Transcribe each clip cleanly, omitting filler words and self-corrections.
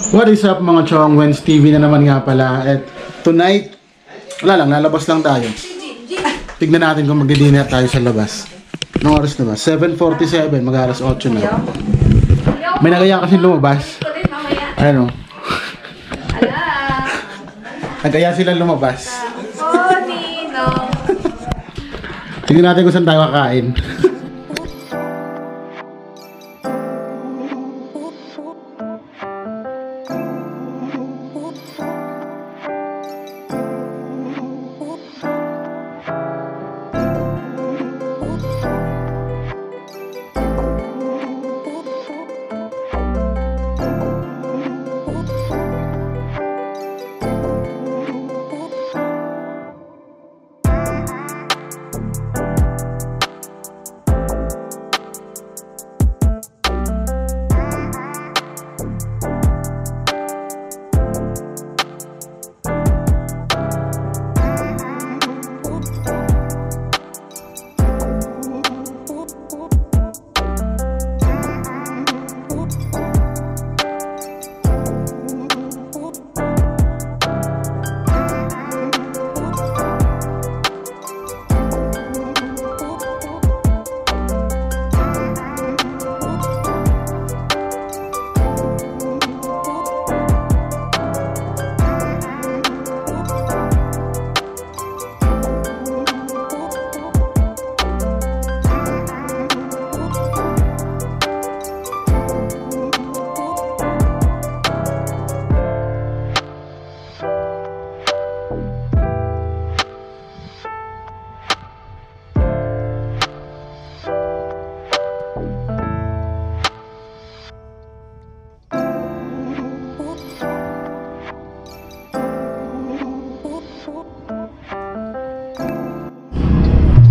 What is up mga chong? Wens TV na naman nga pala. At tonight, wala lang, lalabas lang tayo. Tignan natin kung magdi-dinner tayo sa labas. Anong oras na ba? 7:47, mag-alas 8 na. May nagaya kasi lumabas. Ano? Nagaya sila lumabas. Oh, Nino. Tignan natin kung saan tayo kakain.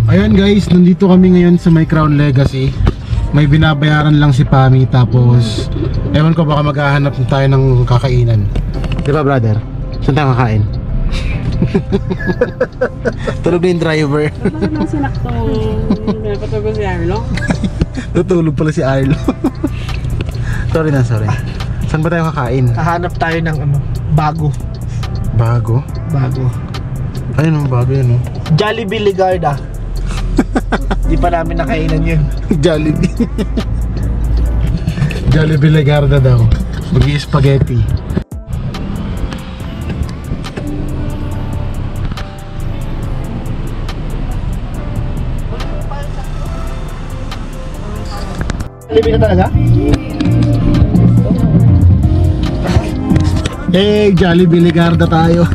Ayan guys, nandito kami ngayon sa may Crown Legacy. May binabayaran lang si Pami, tapos ewan ko, baka maghahanap tayo ng kakainan. Di ba brother? Saan tayo kakain? Tulog na yung driver. Bakit nang sinaktong napatulog si Arlo? Tutulog pala si Arlo. Sorry na, sorry. Saan ba tayo kakain? Hahanap tayo ng ano, bago. Bago? Bago. Ayun o, bago yun o. Jollibee Ligarda. Di pa namin nakainan yun. Jollibee. Jollibee Legarda daw. Mag-i-spaghetti. Jollibee na talaga? Hey, Jollibee Legarda tayo.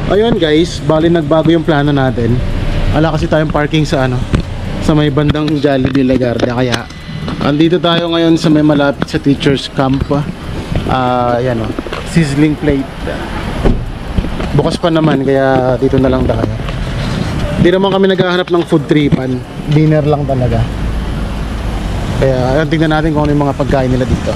Ayun guys, bali nagbago yung plano natin. Wala kasi tayong parking sa ano, sa may bandang Jollibee Legarda, kaya andito tayo ngayon sa may malapit sa teachers camp. Yan o, sizzling plate. Bukas pa naman, kaya dito na lang tayo. Di naman kami naghahanap ng food tripan, dinner lang talaga. Kaya ayun, tingnan natin kung ano yung mga pagkain nila dito.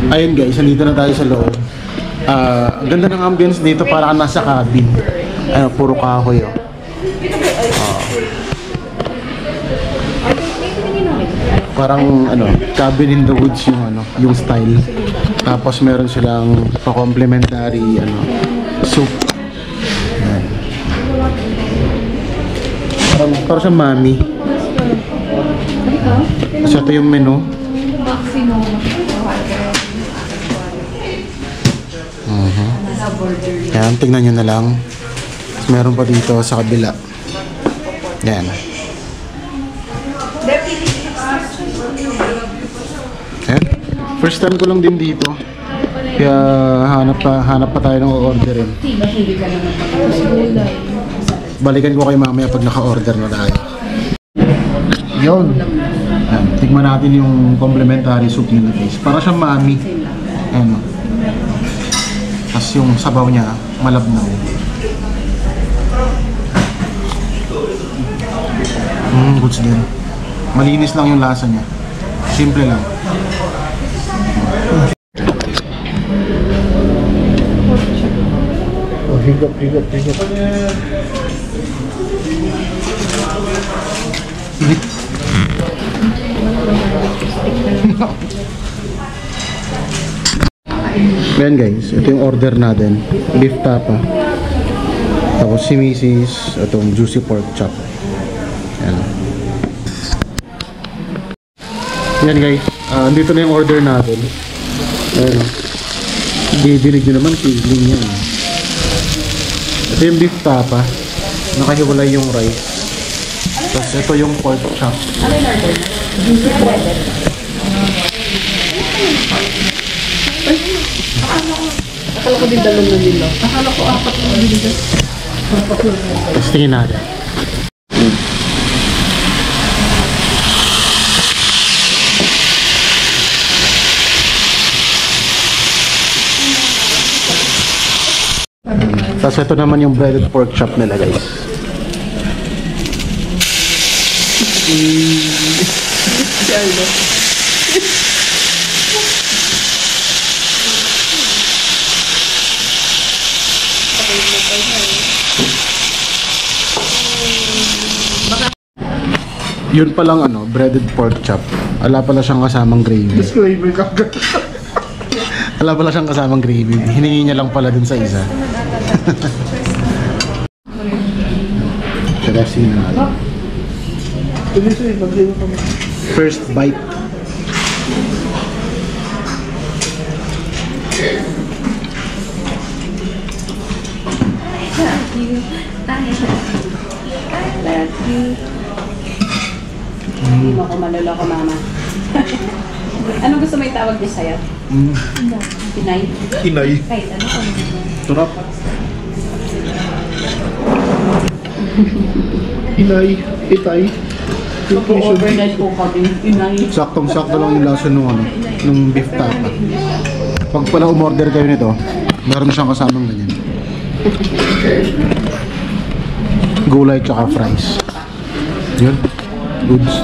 Ayun guys, nandito na tayo sa loob. Ang ganda ng ambience dito, para kang nasa cabin. Ano, puro kahoy oh. Parang ano, cabin in the woods yung ano, yung style. Tapos meron silang pa-complimentary ano, soup. Ayan. Parang siyang mami. Kasi ito yung menu. Yan, tignan nyo na lang. Tapos meron pa dito sa kabila. Yan. Yan. First time ko lang din dito. Kaya hanap pa tayo ng o-orderin. Balikan ko kayo mamaya pag naka-order na tayo. Yun. Yan. Tignan natin yung complimentary soup nila guys. Para siyang mami. Ayan o. Tapos yung sabaw niya, malabnaw. Goods din. Malinis lang yung lasa niya. Simple lang. Oh, higop. Ayan guys, ito yung order natin. Beef tapa. Tapos si Mrs. Itong juicy pork chop. Ayan. Ayan guys, andito na yung order natin. Ayan o. Didilig nyo naman, feeling yan. Ito yung beef tapa. Nakahiwalay yung rice. Tapos ito yung pork chop. Ano yung order? Akala ko din dalawang na nila. Akala ko apat na nila. Tapos tingin natin. Tapos ito naman yung breaded pork chop nila guys. Yun palang ano, breaded pork chop. Wala pala siyang kasamang gravy. Disclaimer ka. Wala pala siyang kasamang gravy. Hiningi niya lang pala dun sa isa. Tsaka sinal. First bite. Hindi mo ako maloloko, mama. Ano gusto mo itawag niya sa'yo? Pinay? Inay. Kahit ano ko. Turap. Inay. Itay. Overnight po kami. Pinay. Saktong-sakto lang yung lasa nung ano, nung beef tapa. Pag pala umorder kayo nito, meron siyang kasamang ganyan. Gulay tsaka fries. Yun. Goods.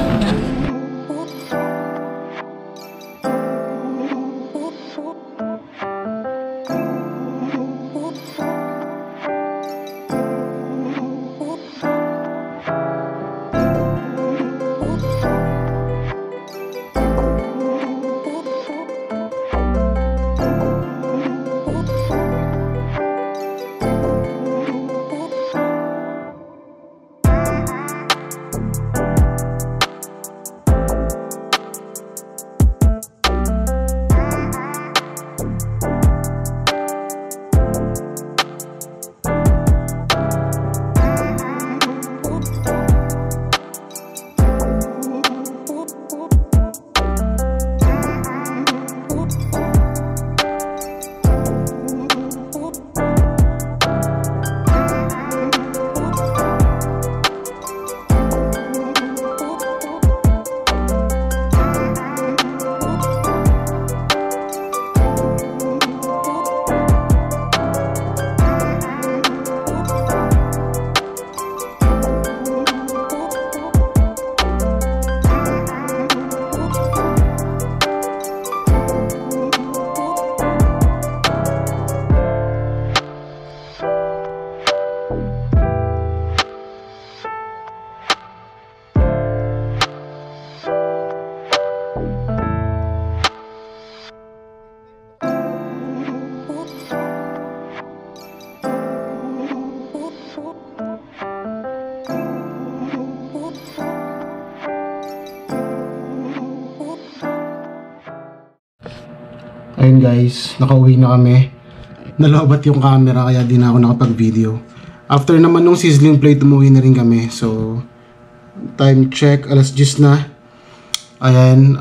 Ayun guys, nakauwi na kami. Nalobat yung camera kaya di na ako nakapag-video. After naman nung sizzling plate, umuwi na rin kami. So, time check, alas 10 na. Ayan,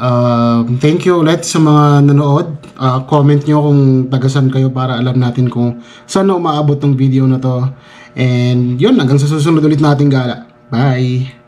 thank you ulit sa mga nanood. Comment nyo kung tagasan kayo para alam natin kung saan na umaabot ng video na to. And yun, hanggang sa susunod ulit nating gala. Bye!